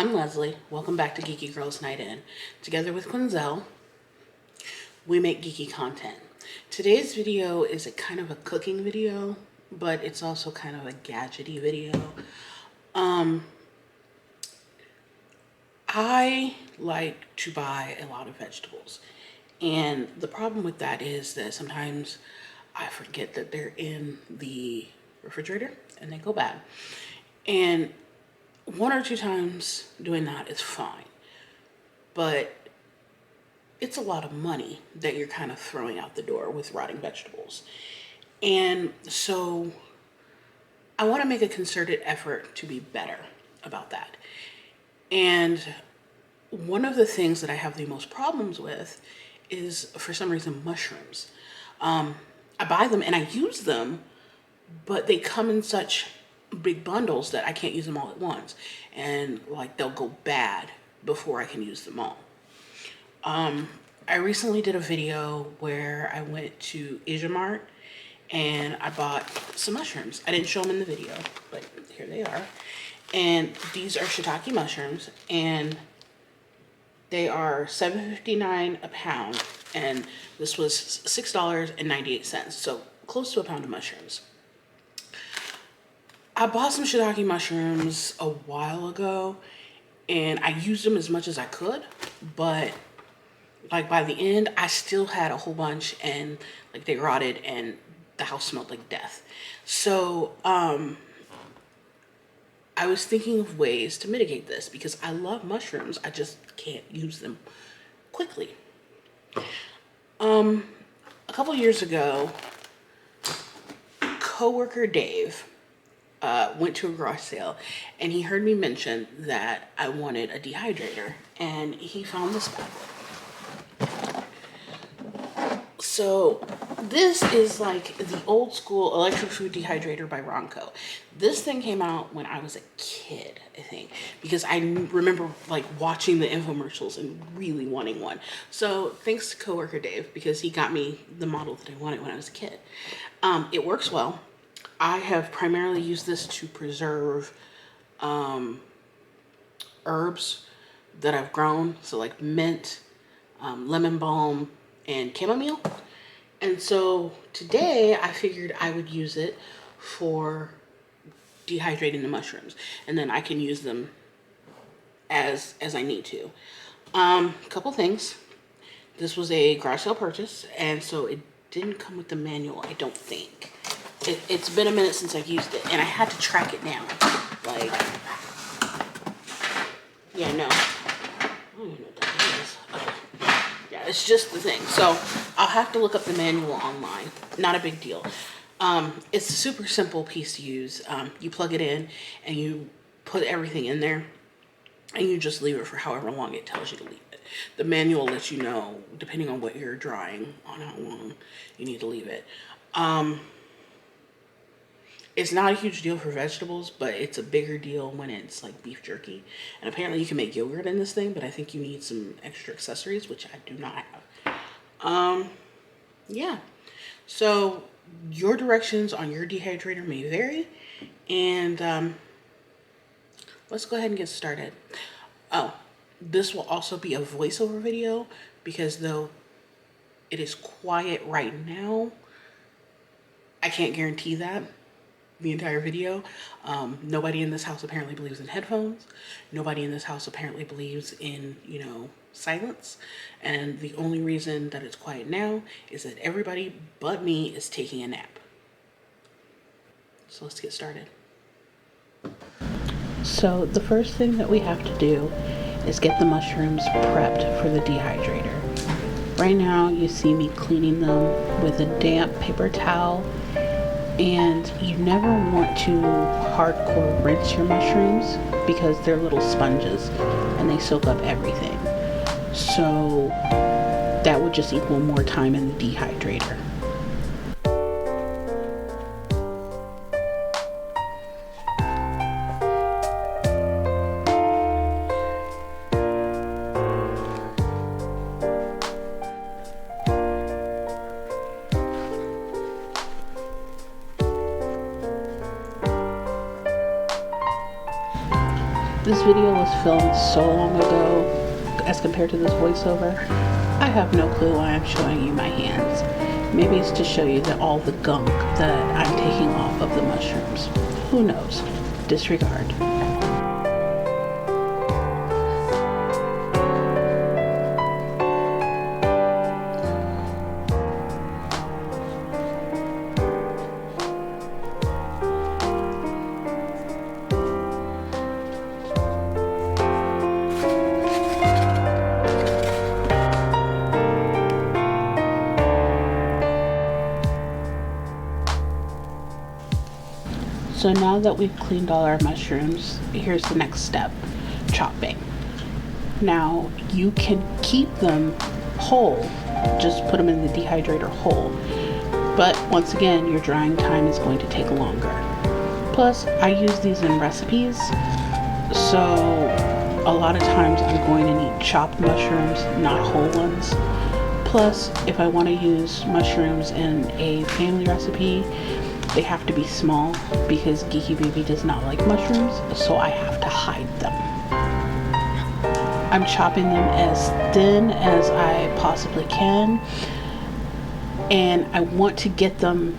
I'm Leslie. Welcome back to Geeky Girls Night In. Together with Quinzel, we make geeky content. Today's video is a kind of a cooking video, but it's also kind of a gadgety video. I like to buy a lot of vegetables, and the problem with that is that sometimes I forget that they're in the refrigerator and they go bad. And one or two times doing that is fine, but it's a lot of money that you're kind of throwing out the door with rotting vegetables. And so I want to make a concerted effort to be better about that. And one of the things that I have the most problems with is, for some reason, mushrooms. I buy them and I use them, but they come in such big bundles that I can't use them all at once. And like they'll go bad before I can use them all. I recently did a video where I went to Asia Mart and I bought some mushrooms. I didn't show them in the video, but here they are. And these are Shiitake mushrooms, and they are $7.59 a pound, and this was $6.98, so close to a pound of mushrooms. I bought some Shiitake mushrooms a while ago, and I used them as much as I could, but like by the end, I still had a whole bunch, and like they rotted, and the house smelled like death. So, I was thinking of ways to mitigate this because I love mushrooms. I just can't use them quickly. A couple years ago, coworker Dave went to a garage sale and he heard me mention that I wanted a dehydrator, and he found this bad boy. So this is like the old school electric food dehydrator by Ronco. This thing came out when I was a kid, I think, because I remember like watching the infomercials and really wanting one. So thanks to coworker Dave, because he got me the model that I wanted when I was a kid. It works well. I have primarily used this to preserve herbs that I've grown. So like mint, lemon balm, and chamomile. And so today I figured I would use it for dehydrating the mushrooms, and then I can use them as I need to. Couple things. This was a garage sale purchase, and so it didn't come with the manual, I don't think. It's been a minute since I've used it, and I had to track it down. Like, yeah, no. I don't even know what that is. Okay. Yeah, it's just the thing. So I'll have to look up the manual online. Not a big deal. It's a super simple piece to use. You plug it in and you put everything in there and you just leave it for however long it tells you to leave it. The manual lets you know, depending on what you're drying, on how long you need to leave it. It's not a huge deal for vegetables, but it's a bigger deal when it's like beef jerky. And apparently you can make yogurt in this thing, but I think you need some extra accessories, which I do not have. Yeah. So your directions on your dehydrator may vary, and let's go ahead and get started. Oh, this will also be a voiceover video because though it is quiet right now, I can't guarantee that the entire video. Nobody in this house apparently believes in headphones. Nobody in this house apparently believes in, silence. And the only reason that it's quiet now is that everybody but me is taking a nap. So let's get started. So the first thing that we have to do is get the mushrooms prepped for the dehydrator. Right now you see me cleaning them with a damp paper towel. And you never want to hardcore rinse your mushrooms because they're little sponges and they soak up everything. So that would just equal more time in the dehydrator. This video was filmed so long ago as compared to this voiceover. I have no clue why I'm showing you my hands. Maybe it's to show you that all the gunk that I'm taking off of the mushrooms. Who knows? Disregard. So now that we've cleaned all our mushrooms, here's the next step, chopping. Now you can keep them whole, just put them in the dehydrator whole. But once again, your drying time is going to take longer. Plus, I use these in recipes, so a lot of times I'm going to need chopped mushrooms, not whole ones. Plus, if I want to use mushrooms in a family recipe, they have to be small because Geeky Baby does not like mushrooms, so I have to hide them. I'm chopping them as thin as I possibly can, and I want to get them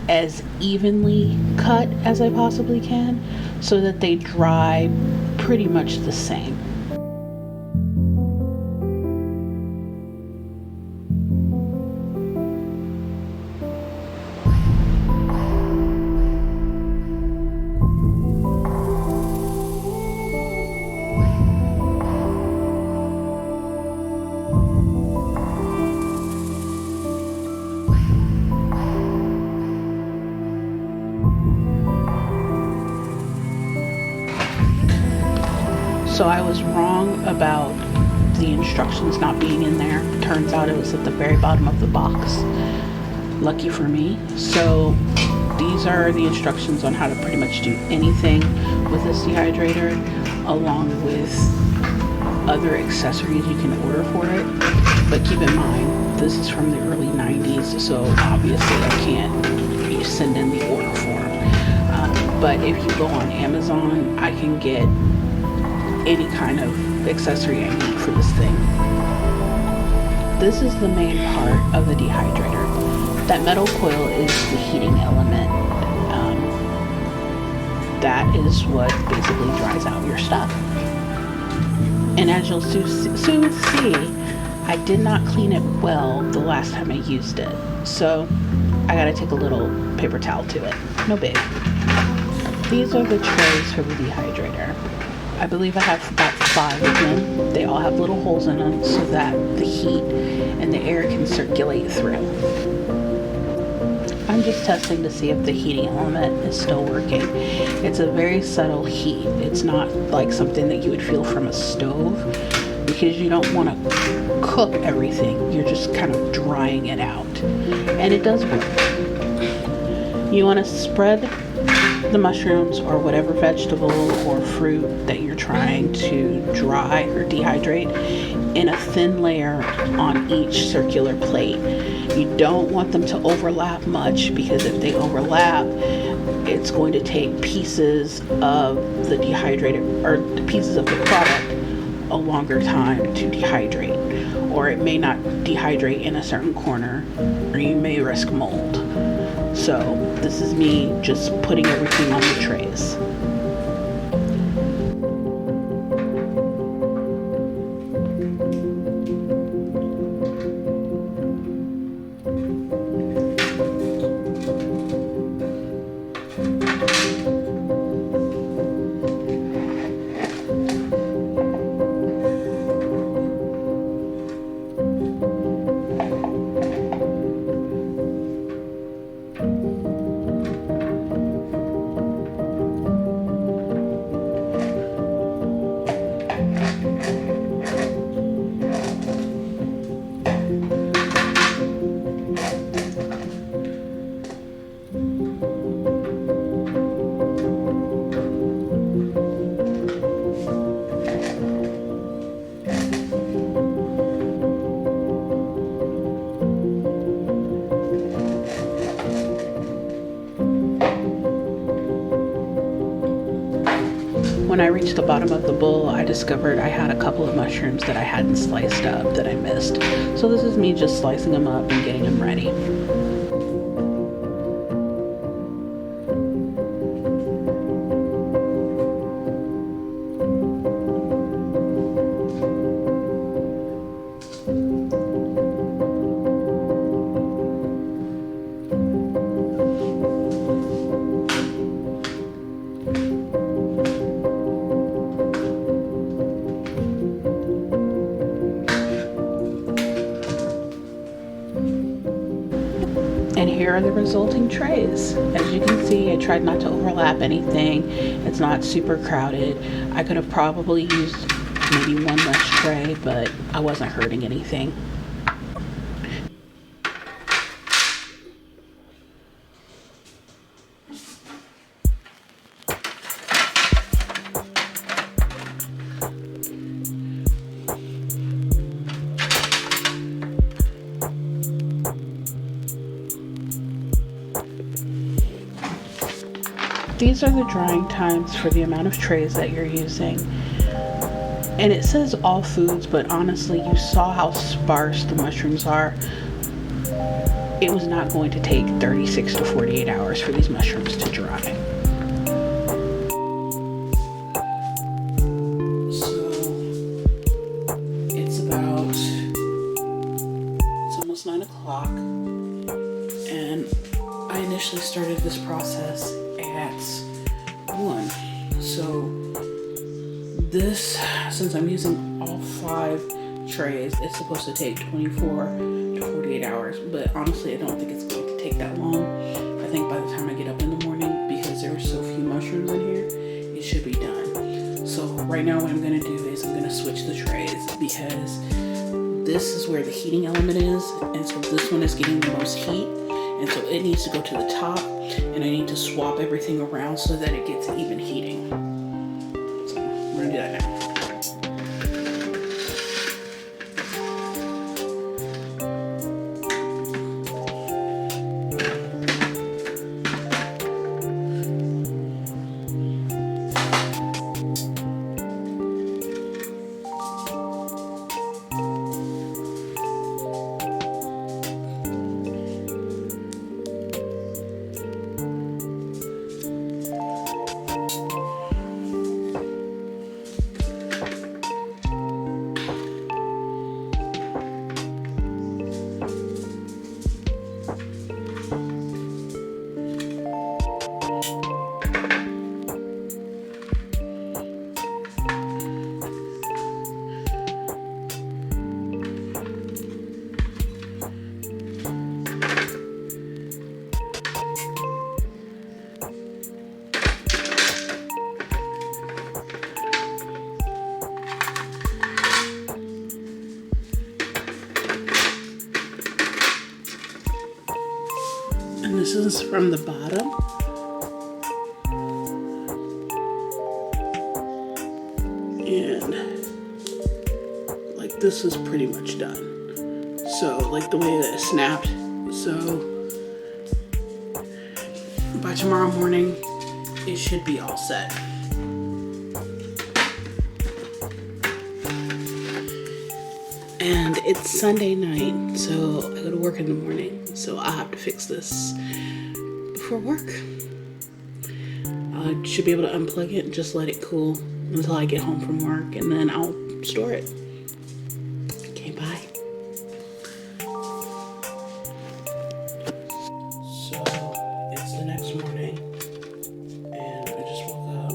as evenly cut as I possibly can so that they dry pretty much the same. So I was wrong about the instructions not being in there. Turns out it was at the very bottom of the box. Lucky for me. So these are the instructions on how to pretty much do anything with this dehydrator, along with other accessories you can order for it. But keep in mind, this is from the early 90s, so obviously I can't send in the order form. But if you go on Amazon, I can get any kind of accessory I need for this thing. This is the main part of the dehydrator. That metal coil is the heating element. That is what basically dries out your stuff. And as you'll soon see, I did not clean it well the last time I used it. So I gotta take a little paper towel to it. No big. These are the trays for the dehydrator. I believe I have about 5 of them. They all have little holes in them so that the heat and the air can circulate through. I'm just testing to see if the heating element is still working. It's a very subtle heat. It's not like something that you would feel from a stove because you don't want to cook everything. You're just kind of drying it out. And it does work. You want to spread the mushrooms or whatever vegetable or fruit that you're trying to dry or dehydrate in a thin layer on each circular plate. You don't want them to overlap much because if they overlap, it's going to take pieces of the dehydrated or pieces of the product a longer time to dehydrate, or it may not dehydrate in a certain corner, or you may risk mold. So this is me just putting everything on the trays. when I reached the bottom of the bowl, I discovered I had a couple of mushrooms that I hadn't sliced up that I missed. So this is me just slicing them up and getting them ready. And here are the resulting trays. As you can see, I tried not to overlap anything. It's not super crowded. I could have probably used maybe one less tray, but I wasn't hurting anything. These are the drying times for the amount of trays that you're using. And it says all foods, but honestly, you saw how sparse the mushrooms are. It was not going to take 36 to 48 hours for these mushrooms to dry. So it's almost 9 o'clock, and I initially started this process at 1. So this, since I'm using all 5 trays, it's supposed to take 24 to 48 hours, but honestly I don't think it's going to take that long. I think by the time I get up in the morning, because there are so few mushrooms in here, it should be done. So right now what I'm going to do is I'm going to switch the trays, because this is where the heating element is, and so this one is getting the most heat, and so it needs to go to the top, and I need to swap everything around so that it gets even heating. So we're gonna do that now. And this is from the bottom. And like this is pretty much done. So like the way that it snapped. So by tomorrow morning, it should be all set. And it's Sunday night, so I go to work in the morning, so I'll have to fix this before work. I should be able to unplug it and just let it cool until I get home from work, and then I'll store it. Okay, bye. So it's the next morning, and I just woke up,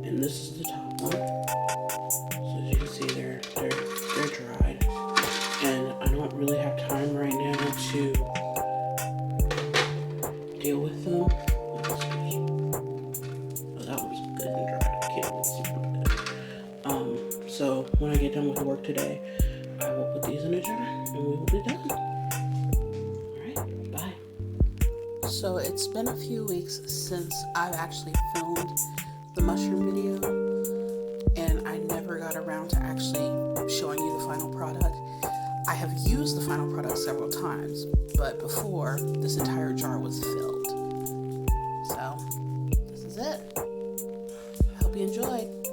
and this is the top one. So as you can see, they're dried, and I don't really have time right now to deal with them. That was good and dried. I can't see that. So when I get done with work today, I will put these in a jar and we will be done. Alright, bye. So it's been a few weeks since I've actually filmed the mushroom video, and I never got around to actually showing you the final product. I have used the final product several times, but before, this entire jar was filled. So, this is it. I hope you you enjoyed.